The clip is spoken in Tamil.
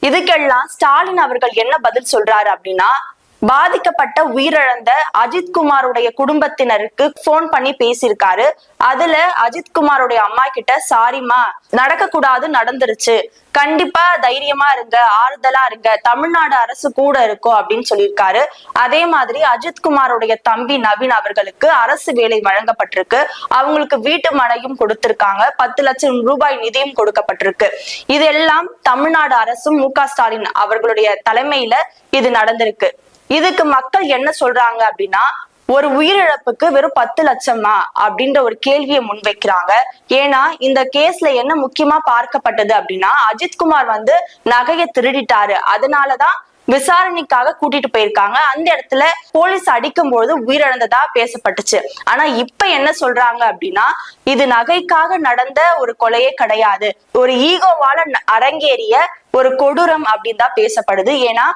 இதுக்கெல்லாம் ஸ்டாலின் அவர்கள் என்ன பதில் சொல்றாரு அப்படின்னா, பாதிக்கப்பட்ட உயிரிழந்த அஜித்குமாருடைய குடும்பத்தினருக்கு போன் பண்ணி பேசியிருக்காரு. அதுல அஜித்குமாருடைய அம்மா கிட்ட, சாரிமா, நடக்க கூடாது, நடந்துருச்சு, கண்டிப்பா தைரியமா இருங்க, ஆறுதலா இருங்க, தமிழ்நாடு அரசு கூட இருக்கும் அப்படின்னு சொல்லியிருக்காரு. அதே மாதிரி அஜித்குமாருடைய தம்பி நவீன் அவர்களுக்கு அரசு வேலை வழங்கப்பட்டிருக்கு. அவங்களுக்கு வீட்டு மனையும் கொடுத்திருக்காங்க. 10 லட்சம் ரூபாய் நிதியும் கொடுக்கப்பட்டிருக்கு. இதெல்லாம் தமிழ்நாடு அரசும் மு க ஸ்டாலின் அவர்களுடைய தலைமையில இது நடந்திருக்கு. இதுக்கு மக்கள் என்ன சொல்றாங்க அப்படின்னா, ஒரு உயிரிழப்புக்கு வெறும் 10 லட்சமா அப்படின்ற ஒரு கேள்வியை முன்வைக்கிறாங்க. ஏன்னா இந்த கேஸ்ல என்ன முக்கியமா பார்க்கப்பட்டது அப்படின்னா, அஜித்குமார் நகையை திருடிட்டாரு, அதனாலதான் விசாரணைக்காக கூட்டிட்டு போயிருக்காங்க. அந்த இடத்துல போலீஸ் அடிக்கும்போது உயிரிழந்ததா பேசப்பட்டுச்சு. ஆனா இப்ப என்ன சொல்றாங்க அப்படின்னா, இது நகைக்காக நடந்த ஒரு கொலையே கிடையாது, ஒரு ஈகோவால அரங்கேறிய ஒரு கொடூரம் அப்படின்னு தான் பேசப்படுது. ஏன்னா